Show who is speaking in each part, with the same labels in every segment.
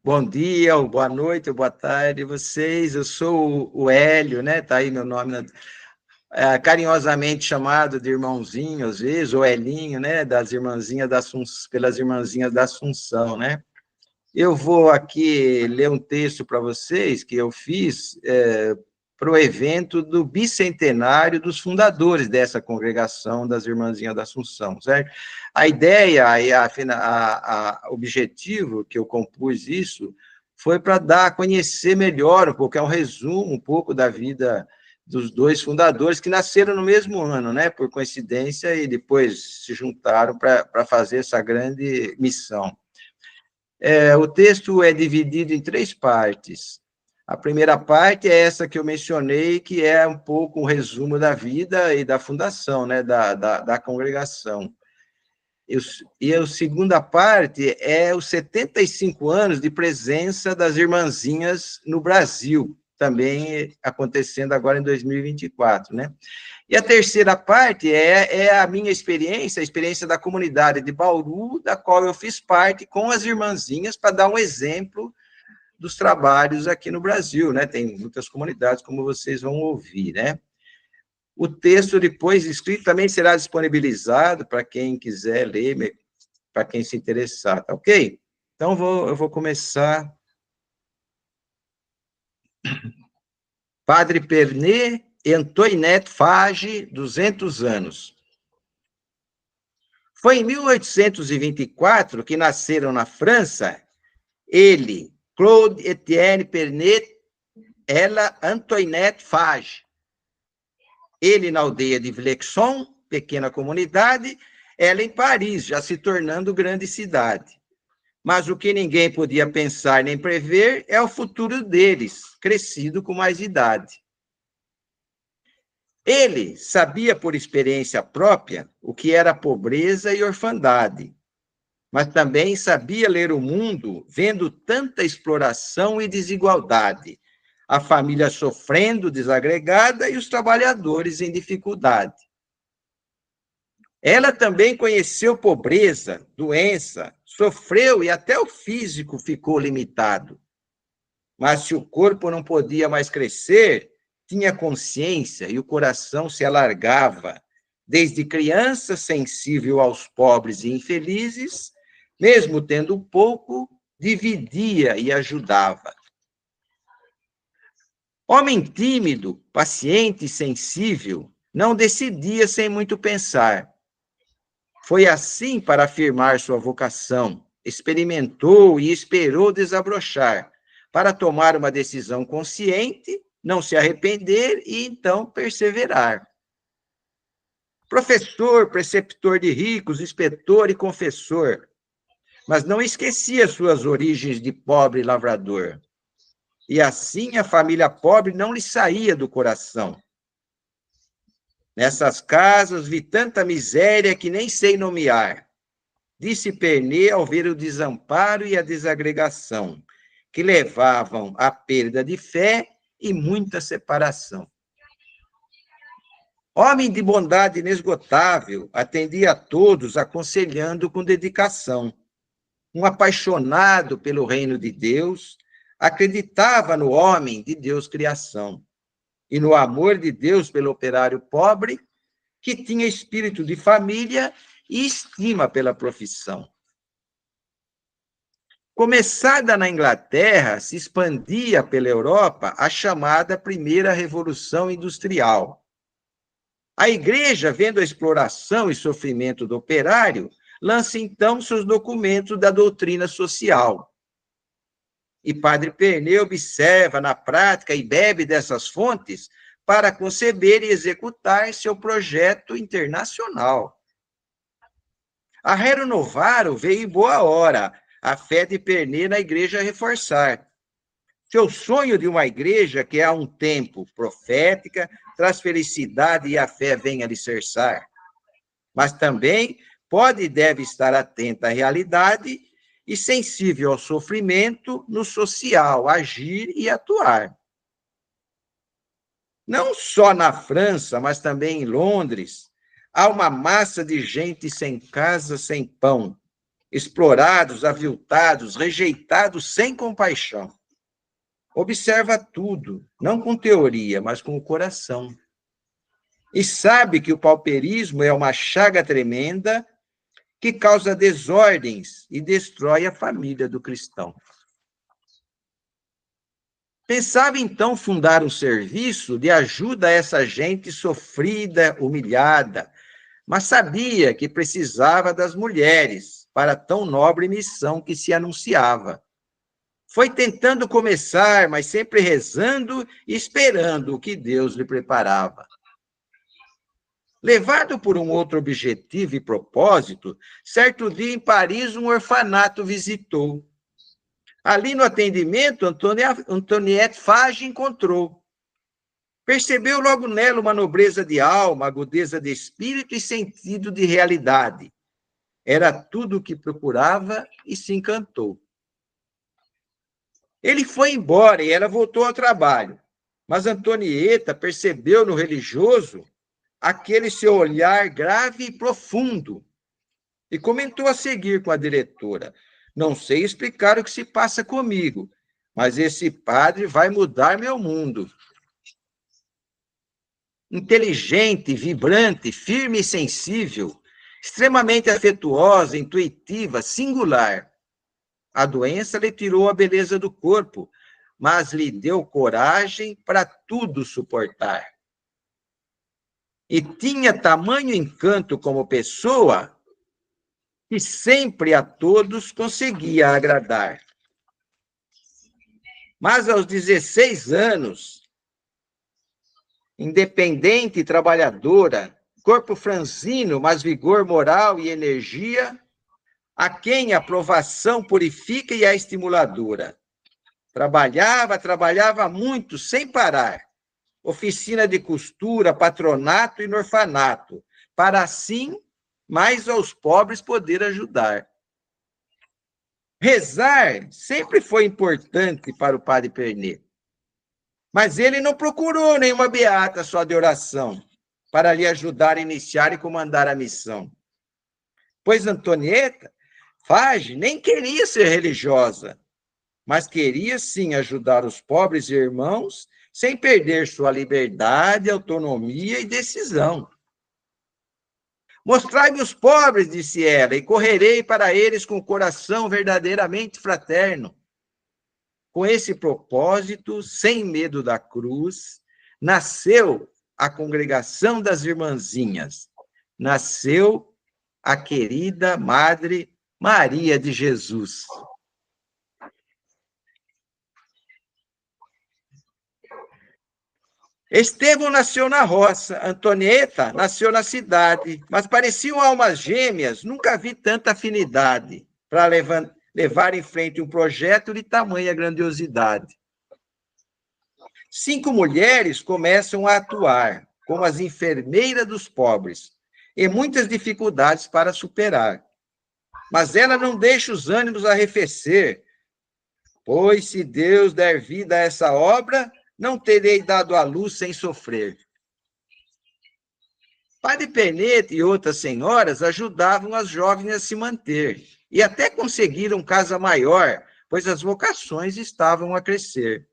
Speaker 1: Bom dia, ou boa noite, ou boa tarde a vocês. Eu sou o Hélio, né? Tá aí meu nome, carinhosamente chamado de irmãozinho, às vezes, ou Helinho, né? Das irmãzinhas da Assunção, pelas irmãzinhas da Assunção, né? Eu vou aqui ler um texto para vocês que eu fiz para o evento do bicentenário dos fundadores dessa congregação das Irmãzinhas da Assunção, certo? A ideia e o objetivo que eu compus isso foi para dar a conhecer melhor um pouco, é um resumo um pouco da vida dos dois fundadores que nasceram no mesmo ano, né? Por coincidência, e depois se juntaram para fazer essa grande missão. O texto é dividido em 3 partes. A primeira parte é essa que eu mencionei, que é um pouco um resumo da vida e da fundação, né, da congregação. E a segunda parte é os 75 anos de presença das irmãzinhas no Brasil, também acontecendo agora em 2024, né? E a terceira parte é a minha experiência, a experiência da comunidade de Bauru, da qual eu fiz parte com as irmãzinhas, para dar um exemplo dos trabalhos aqui no Brasil, né? Tem muitas comunidades, como vocês vão ouvir, né? O texto depois escrito também será disponibilizado para quem quiser ler, para quem se interessar, tá ok? Então, eu vou começar. Padre Pernet e Antoinette Fage, 200 anos. Foi em 1824 que nasceram na França ele, Claude Etienne Pernet, ela, Antoinette Fage. Ele na aldeia de Vlexon, pequena comunidade, ela em Paris, já se tornando grande cidade. Mas o que ninguém podia pensar nem prever é o futuro deles, crescido com mais idade. Ele sabia por experiência própria o que era pobreza e orfandade, mas também sabia ler o mundo vendo tanta exploração e desigualdade, a família sofrendo desagregada e os trabalhadores em dificuldade. Ela também conheceu pobreza, doença, sofreu e até o físico ficou limitado. Mas se o corpo não podia mais crescer, tinha consciência e o coração se alargava, desde criança sensível aos pobres e infelizes, mesmo tendo pouco, dividia e ajudava. Homem tímido, paciente e sensível, não decidia sem muito pensar. Foi assim para afirmar sua vocação, experimentou e esperou desabrochar, para tomar uma decisão consciente, não se arrepender e então perseverar. Professor, preceptor de ricos, inspetor e confessor, mas não esquecia suas origens de pobre lavrador. E assim a família pobre não lhe saía do coração. Nessas casas vi tanta miséria que nem sei nomear, disse Pernet ao ver o desamparo e a desagregação, que levavam à perda de fé e muita separação. Homem de bondade inesgotável, atendia a todos, aconselhando com dedicação. Um apaixonado pelo reino de Deus, acreditava no homem de Deus criação e no amor de Deus pelo operário pobre, que tinha espírito de família e estima pela profissão. Começada na Inglaterra, se expandia pela Europa a chamada Primeira Revolução Industrial. A igreja, vendo a exploração e sofrimento do operário, lança então seus documentos da doutrina social. E Padre Pernet observa na prática e bebe dessas fontes para conceber e executar seu projeto internacional. A Rero Novaro veio em boa hora, a fé de Pernet na igreja reforçar. Seu sonho de uma igreja que há um tempo profética, traz felicidade e a fé vem alicerçar. Mas também pode e deve estar atenta à realidade e sensível ao sofrimento no social, agir e atuar. Não só na França, mas também em Londres, há uma massa de gente sem casa, sem pão, explorados, aviltados, rejeitados sem compaixão. Observa tudo, não com teoria, mas com o coração. E sabe que o pauperismo é uma chaga tremenda que causa desordens e destrói a família do cristão. Pensava, então, fundar um serviço de ajuda a essa gente sofrida, humilhada, mas sabia que precisava das mulheres para tão nobre missão que se anunciava. Foi tentando começar, mas sempre rezando e esperando o que Deus lhe preparava. Levado por um outro objetivo e propósito, certo dia em Paris um orfanato visitou. Ali no atendimento, Antoniette Fage encontrou. Percebeu logo nela uma nobreza de alma, agudeza de espírito e sentido de realidade. Era tudo o que procurava e se encantou. Ele foi embora e ela voltou ao trabalho. Mas Antonieta percebeu no religioso aquele seu olhar grave e profundo e comentou a seguir com a diretora: não sei explicar o que se passa comigo, mas esse padre vai mudar meu mundo. Inteligente, vibrante, firme e sensível, extremamente afetuosa, intuitiva, singular. A doença lhe tirou a beleza do corpo, mas lhe deu coragem para tudo suportar. E tinha tamanho encanto como pessoa que sempre a todos conseguia agradar. Mas aos 16 anos, independente e trabalhadora, corpo franzino, mas vigor moral e energia, a quem a provação purifica e é estimuladora. Trabalhava muito, sem parar. Oficina de costura, patronato e no orfanato, para assim mais aos pobres poder ajudar. Rezar sempre foi importante para o padre Pernê, mas ele não procurou nenhuma beata só de oração para lhe ajudar a iniciar e comandar a missão. Pois Antonieta Fage nem queria ser religiosa, mas queria sim ajudar os pobres irmãos sem perder sua liberdade, autonomia e decisão. Mostrai-me os pobres, disse ela, e correrei para eles com o coração verdadeiramente fraterno. Com esse propósito, sem medo da cruz, nasceu a Congregação das Irmãzinhas. Nasceu a querida Madre Maria de Jesus. Estevão nasceu na roça, Antonieta nasceu na cidade, mas pareciam almas gêmeas, nunca vi tanta afinidade para levar em frente um projeto de tamanha grandiosidade. 5 mulheres começam a atuar como as enfermeiras dos pobres, e muitas dificuldades para superar. Mas ela não deixa os ânimos arrefecer, pois se Deus der vida a essa obra, não terei dado à luz sem sofrer. Padre Perneta e outras senhoras ajudavam as jovens a se manter e até conseguiram casa maior, pois as vocações estavam a crescer.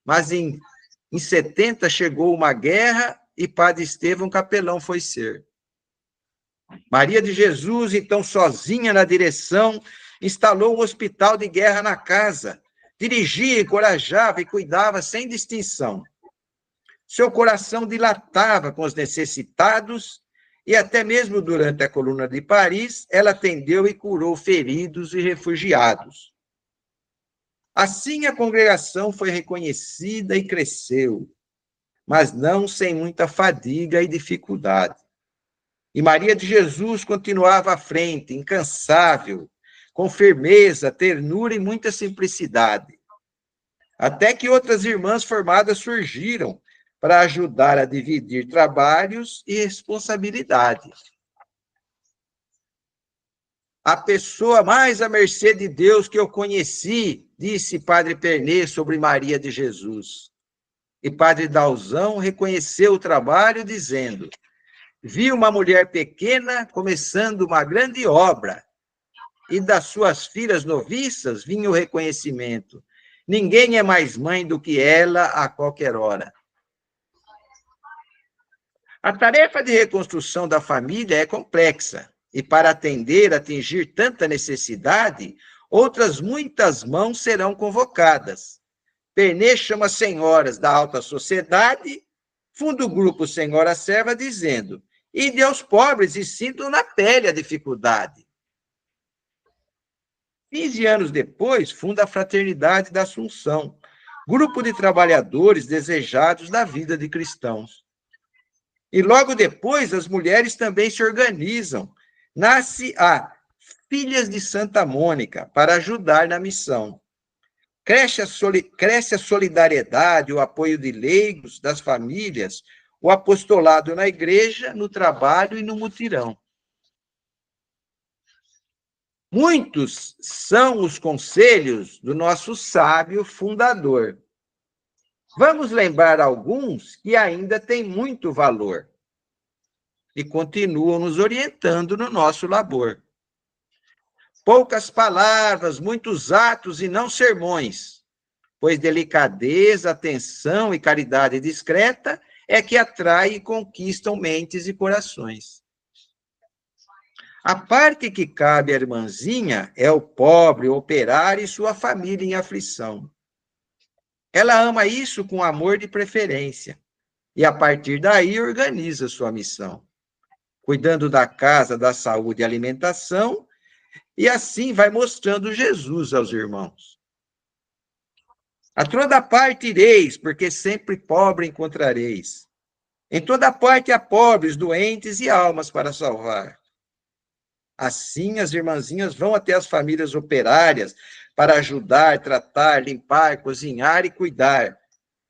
Speaker 1: Mas em 70 chegou uma guerra e Padre Estevão capelão foi ser. Maria de Jesus, então sozinha na direção, instalou um hospital de guerra na casa. Dirigia, encorajava e cuidava sem distinção. Seu coração dilatava com os necessitados e até mesmo durante a Coluna de Paris, ela atendeu e curou feridos e refugiados. Assim a congregação foi reconhecida e cresceu, mas não sem muita fadiga e dificuldade. E Maria de Jesus continuava à frente, incansável, com firmeza, ternura e muita simplicidade. Até que outras irmãs formadas surgiram para ajudar a dividir trabalhos e responsabilidades. A pessoa mais à mercê de Deus que eu conheci, disse Padre Pernê sobre Maria de Jesus. E Padre Dalzão reconheceu o trabalho, dizendo: vi uma mulher pequena começando uma grande obra. e das suas filhas noviças vinha o reconhecimento. Ninguém é mais mãe do que ela a qualquer hora. A tarefa de reconstrução da família é complexa, e para atingir tanta necessidade, outras muitas mãos serão convocadas. Pernê chama senhoras da alta sociedade, funda o grupo Senhora Serva, dizendo: ide aos pobres e sintam na pele a dificuldade. 15 anos depois, funda a Fraternidade da Assunção, grupo de trabalhadores desejados da vida de cristãos. E logo depois, as mulheres também se organizam. Nasce a Filhas de Santa Mônica, para ajudar na missão. Cresce a solidariedade, o apoio de leigos, das famílias, o apostolado na igreja, no trabalho e no mutirão. Muitos são os conselhos do nosso sábio fundador. Vamos lembrar alguns que ainda têm muito valor e continuam nos orientando no nosso labor. Poucas palavras, muitos atos e não sermões, pois delicadeza, atenção e caridade discreta é que atrai e conquistam mentes e corações. A parte que cabe à irmãzinha é o pobre, o operário e sua família em aflição. Ela ama isso com amor de preferência e, a partir daí, organiza sua missão, cuidando da casa, da saúde e alimentação, e assim vai mostrando Jesus aos irmãos. A toda parte ireis, porque sempre pobre encontrareis. Em toda parte há pobres, doentes e almas para salvar. Assim, as irmãzinhas vão até as famílias operárias para ajudar, tratar, limpar, cozinhar e cuidar,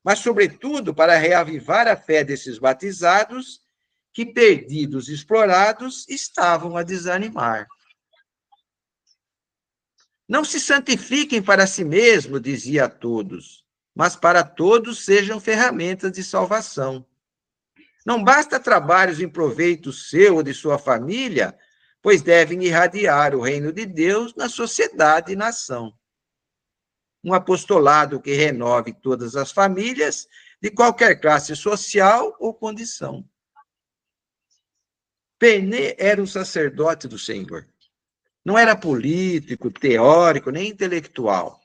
Speaker 1: mas, sobretudo, para reavivar a fé desses batizados que, perdidos e explorados, estavam a desanimar. Não se santifiquem para si mesmos, dizia a todos, mas para todos sejam ferramentas de salvação. Não basta trabalhos em proveito seu ou de sua família, pois devem irradiar o reino de Deus na sociedade e nação. Um apostolado que renove todas as famílias, de qualquer classe social ou condição. Pernê era um sacerdote do Senhor. Não era político, teórico, nem intelectual.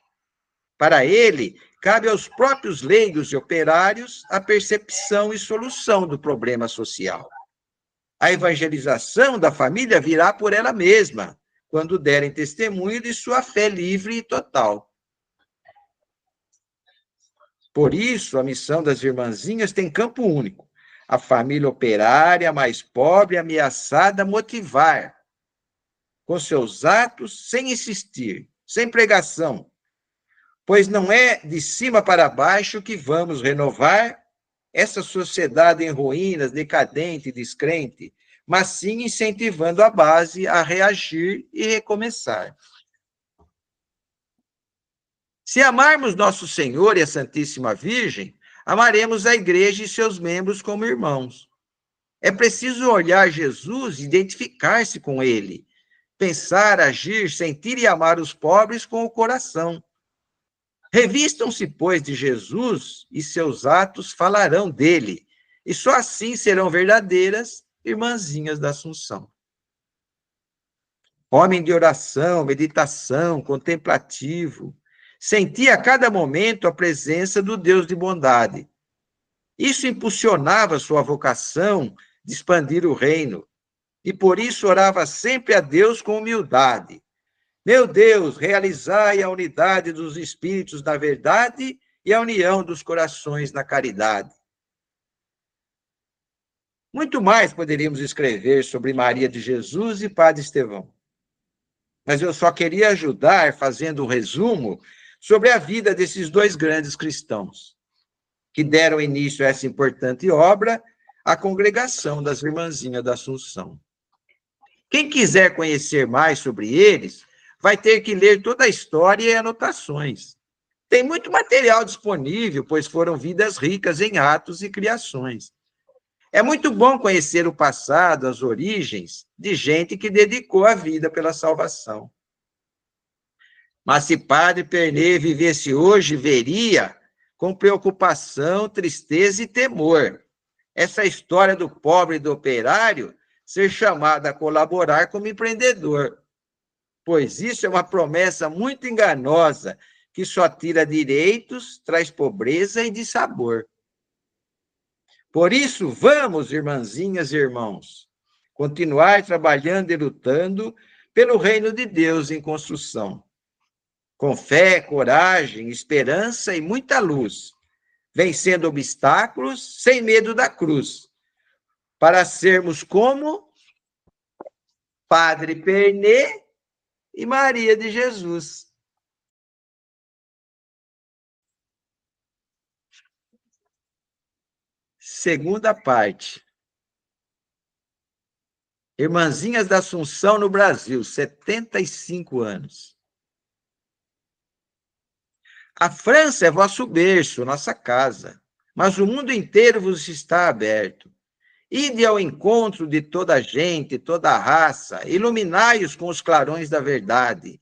Speaker 1: Para ele, cabe aos próprios leigos e operários a percepção e solução do problema social. A evangelização da família virá por ela mesma, quando derem testemunho de sua fé livre e total. Por isso, a missão das irmãzinhas tem campo único. A família operária mais pobre, ameaçada, motivar, com seus atos, sem insistir, sem pregação, pois não é de cima para baixo que vamos renovar essa sociedade em ruínas, decadente e descrente, mas sim incentivando a base a reagir e recomeçar. Se amarmos nosso Senhor e a Santíssima Virgem, amaremos a Igreja e seus membros como irmãos. É preciso olhar Jesus e identificar-se com ele, pensar, agir, sentir e amar os pobres com o coração. Revistam-se, pois, de Jesus e seus atos falarão dele, e só assim serão verdadeiras irmãzinhas da Assunção. Homem de oração, meditação, contemplativo, sentia a cada momento a presença do Deus de bondade. Isso impulsionava sua vocação de expandir o reino, e por isso orava sempre a Deus com humildade. Meu Deus, realizai a unidade dos espíritos na verdade e a união dos corações na caridade. Muito mais poderíamos escrever sobre Maria de Jesus e Padre Estevão. Mas eu só queria ajudar fazendo um resumo sobre a vida desses dois grandes cristãos, que deram início a essa importante obra, a Congregação das Irmãzinhas da Assunção. Quem quiser conhecer mais sobre eles, vai ter que ler toda a história e anotações. Tem muito material disponível, pois foram vidas ricas em atos e criações. É muito bom conhecer o passado, as origens de gente que dedicou a vida pela salvação. Mas se Padre Pernê vivesse hoje, veria com preocupação, tristeza e temor essa história do pobre e do operário ser chamado a colaborar como empreendedor, pois isso é uma promessa muito enganosa que só tira direitos, traz pobreza e dissabor. Por isso, vamos, irmãzinhas e irmãos, continuar trabalhando e lutando pelo reino de Deus em construção, com fé, coragem, esperança e muita luz, vencendo obstáculos sem medo da cruz, para sermos como Padre Pernê e Maria de Jesus. Segunda parte. Irmãzinhas da Assunção no Brasil, 75 anos. A França é vosso berço, nossa casa, mas o mundo inteiro vos está aberto. Ide ao encontro de toda a gente, toda a raça, iluminai-os com os clarões da verdade.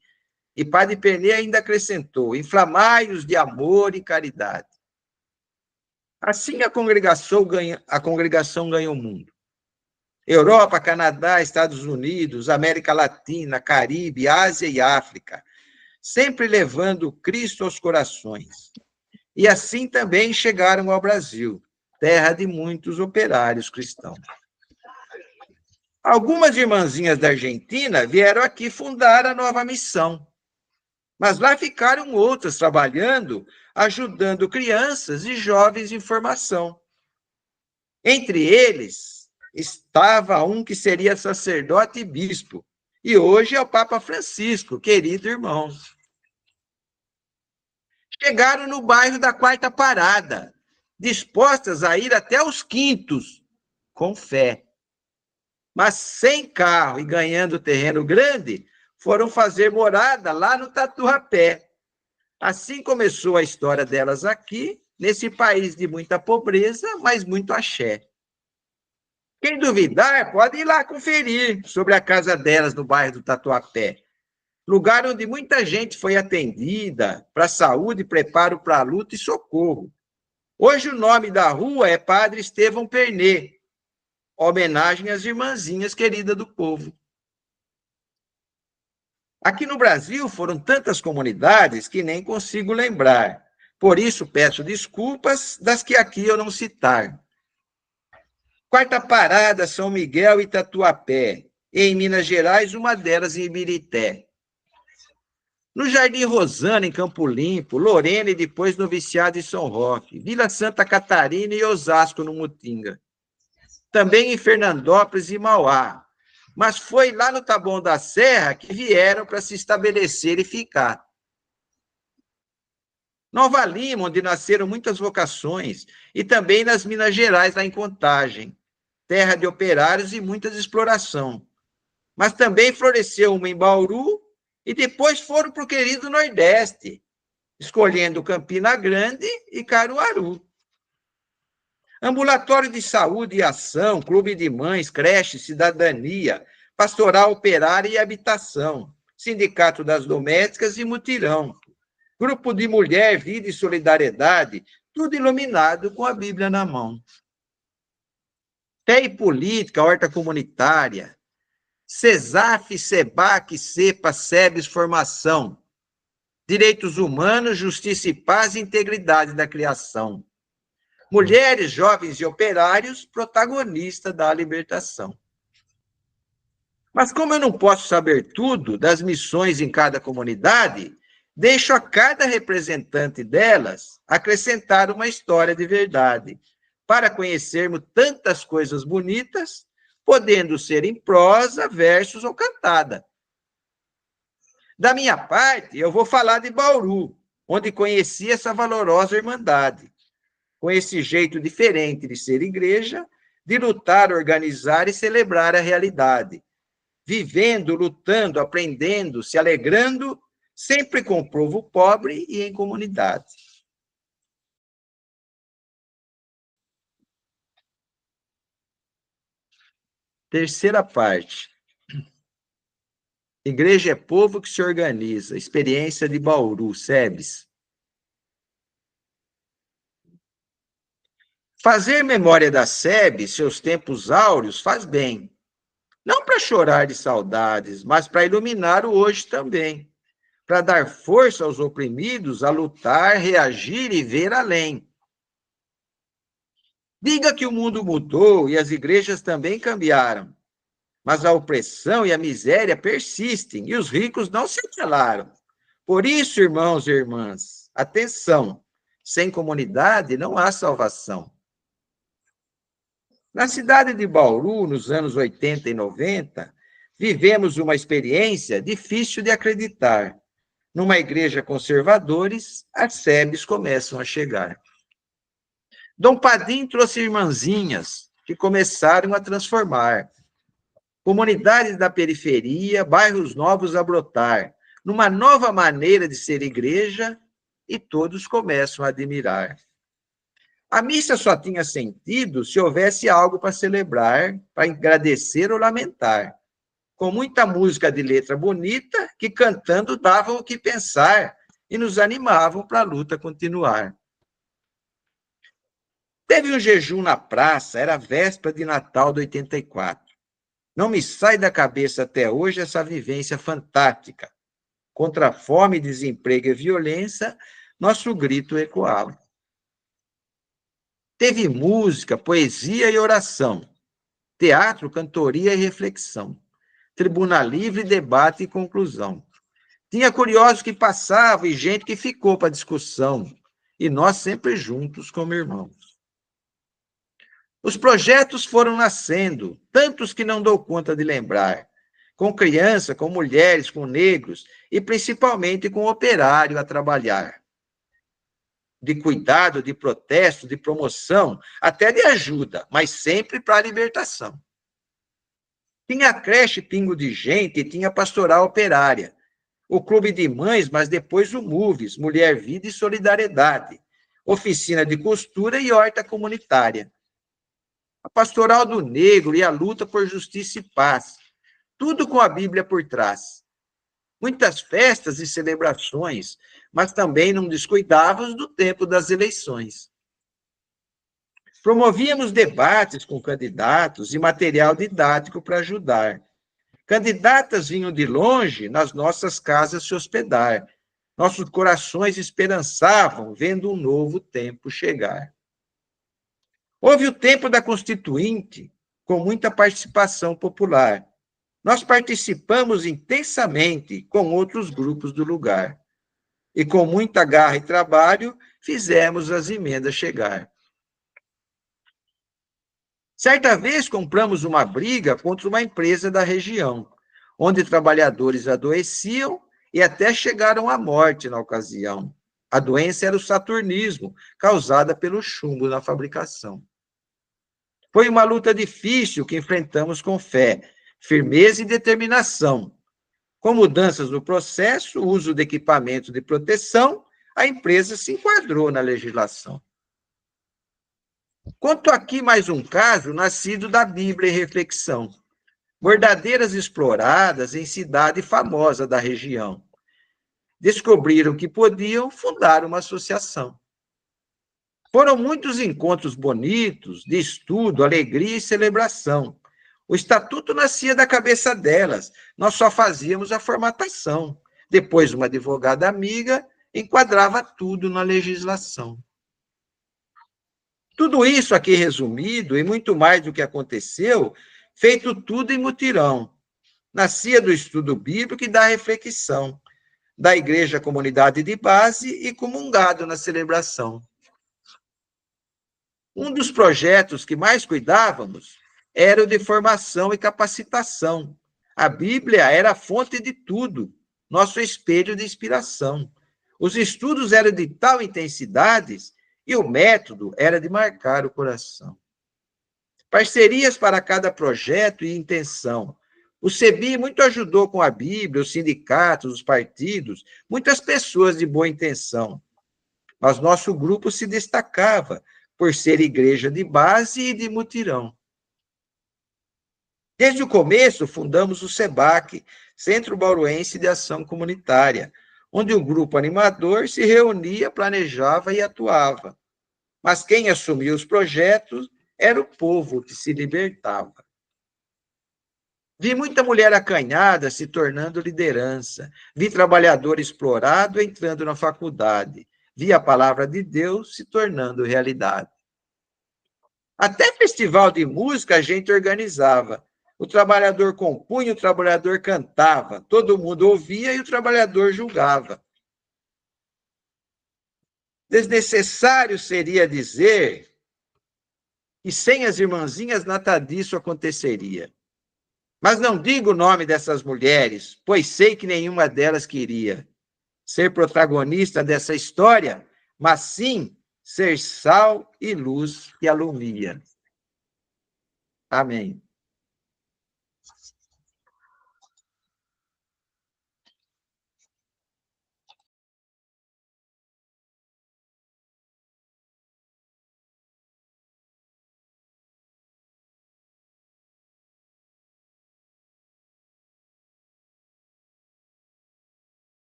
Speaker 1: E Padre Pernê ainda acrescentou, inflamai-os de amor e caridade. Assim a congregação ganha o mundo. Europa, Canadá, Estados Unidos, América Latina, Caribe, Ásia e África, sempre levando Cristo aos corações. E assim também chegaram ao Brasil, terra de muitos operários cristãos. Algumas irmãzinhas da Argentina vieram aqui fundar a nova missão, mas lá ficaram outras trabalhando, ajudando crianças e jovens em formação. Entre eles estava um que seria sacerdote e bispo, e hoje é o Papa Francisco, querido irmão. Chegaram no bairro da Quarta Parada, dispostas a ir até os quintos, com fé. Mas sem carro e ganhando terreno grande, foram fazer morada lá no Tatuapé. Assim começou a história delas aqui, nesse país de muita pobreza, mas muito axé. Quem duvidar, pode ir lá conferir sobre a casa delas no bairro do Tatuapé, lugar onde muita gente foi atendida para saúde, preparo para a luta e socorro. Hoje o nome da rua é Padre Estevão Pernê, homenagem às irmãzinhas queridas do povo. Aqui no Brasil foram tantas comunidades que nem consigo lembrar. Por isso peço desculpas das que aqui eu não citar. Quarta Parada, São Miguel e Tatuapé. E em Minas Gerais, uma delas em Ibirité. No Jardim Rosana, em Campo Limpo, Lorena e depois Noviciado em São Roque. Vila Santa Catarina e Osasco, no Mutinga. Também em Fernandópolis e Mauá. Mas foi lá no Taboão da Serra que vieram para se estabelecer e ficar. Nova Lima, onde nasceram muitas vocações, e também nas Minas Gerais, lá em Contagem, terra de operários e muitas exploração. Mas também floresceu uma em Bauru e depois foram para o querido Nordeste, escolhendo Campina Grande e Caruaru. Ambulatório de saúde e ação, clube de mães, creche, cidadania, pastoral operária e habitação, sindicato das domésticas e mutirão, grupo de mulher, vida e solidariedade, tudo iluminado com a Bíblia na mão. Fé e política, horta comunitária, CESAF, SEBAC, CEPA, SEBES, formação, direitos humanos, justiça e paz e integridade da criação. Mulheres, jovens e operários, protagonistas da libertação. Mas como eu não posso saber tudo das missões em cada comunidade, deixo a cada representante delas acrescentar uma história de verdade, para conhecermos tantas coisas bonitas, podendo ser em prosa, versos ou cantada. Da minha parte, eu vou falar de Bauru, onde conheci essa valorosa irmandade, com esse jeito diferente de ser igreja, de lutar, organizar e celebrar a realidade, vivendo, lutando, aprendendo, se alegrando, sempre com o povo pobre e em comunidade. Terceira parte. Igreja é povo que se organiza. Experiência de Bauru, SEBS. Fazer memória da SEBS, seus tempos áureos, faz bem. Não para chorar de saudades, mas para iluminar o hoje também. Para dar força aos oprimidos a lutar, reagir e ver além. Diga que o mundo mudou e as igrejas também cambiaram, mas a opressão e a miséria persistem e os ricos não se calaram. Por isso, irmãos e irmãs, atenção, sem comunidade não há salvação. Na cidade de Bauru, nos anos 80 e 90, vivemos uma experiência difícil de acreditar. Numa igreja conservadores, as SEBs começam a chegar. Dom Padim trouxe irmãzinhas que começaram a transformar. Comunidades da periferia, bairros novos a brotar, numa nova maneira de ser igreja, e todos começam a admirar. A missa só tinha sentido se houvesse algo para celebrar, para agradecer ou lamentar. Com muita música de letra bonita, que cantando davam o que pensar e nos animavam para a luta continuar. Teve um jejum na praça, era a véspera de Natal de 84. Não me sai da cabeça até hoje essa vivência fantástica. Contra a fome, desemprego e violência, nosso grito ecoava. Teve música, poesia e oração, teatro, cantoria e reflexão, tribuna livre, debate e conclusão. Tinha curiosos que passavam e gente que ficou para discussão, e nós sempre juntos como irmãos. Os projetos foram nascendo, tantos que não dou conta de lembrar, com criança, com mulheres, com negros e principalmente com operário a trabalhar. De cuidado, de protesto, de promoção, até de ajuda, mas sempre para a libertação. Tinha creche Pingo de Gente e tinha pastoral operária, o clube de mães, mas depois o MUVES, Mulher, Vida e Solidariedade, oficina de costura e horta comunitária. A pastoral do negro e a luta por justiça e paz, tudo com a Bíblia por trás. Muitas festas e celebrações, mas também não descuidávamos do tempo das eleições. Promovíamos debates com candidatos e material didático para ajudar. Candidatas vinham de longe nas nossas casas se hospedar. Nossos corações esperançavam, vendo um novo tempo chegar. Houve o tempo da Constituinte, com muita participação popular. Nós participamos intensamente com outros grupos do lugar. E com muita garra e trabalho, fizemos as emendas chegar. Certa vez compramos uma briga contra uma empresa da região, onde trabalhadores adoeciam e até chegaram à morte na ocasião. A doença era o saturnismo, causada pelo chumbo na fabricação. Foi uma luta difícil que enfrentamos com fé, firmeza e determinação. Com mudanças no processo, uso de equipamento de proteção, a empresa se enquadrou na legislação. Conto aqui mais um caso nascido da Bíblia em reflexão. Bordadeiras exploradas em cidade famosa da região. Descobriram que podiam fundar uma associação. Foram muitos encontros bonitos, de estudo, alegria e celebração. O estatuto nascia da cabeça delas, nós só fazíamos a formatação. Depois, uma advogada amiga enquadrava tudo na legislação. Tudo isso aqui resumido, e muito mais do que aconteceu, feito tudo em mutirão. Nascia do estudo bíblico e da reflexão, da igreja comunidade de base e comungado na celebração. Um dos projetos que mais cuidávamos era o de formação e capacitação. A Bíblia era a fonte de tudo, nosso espelho de inspiração. Os estudos eram de tal intensidade e o método era de marcar o coração. Parcerias para cada projeto e intenção. O CEBI muito ajudou com a Bíblia, os sindicatos, os partidos, muitas pessoas de boa intenção. Mas nosso grupo se destacava por ser igreja de base e de mutirão. Desde o começo, fundamos o SEBAC, Centro Bauruense de Ação Comunitária, onde o grupo animador se reunia, planejava e atuava. Mas quem assumia os projetos era o povo que se libertava. Vi muita mulher acanhada se tornando liderança. Vi trabalhador explorado entrando na faculdade. Vi a palavra de Deus se tornando realidade. Até festival de música a gente organizava. O trabalhador compunha, o trabalhador cantava. Todo mundo ouvia e o trabalhador julgava. Desnecessário seria dizer que sem as irmãzinhas nada disso aconteceria. Mas não digo o nome dessas mulheres, pois sei que nenhuma delas queria ser protagonista dessa história, mas sim ser sal e luz que alumia. Amém.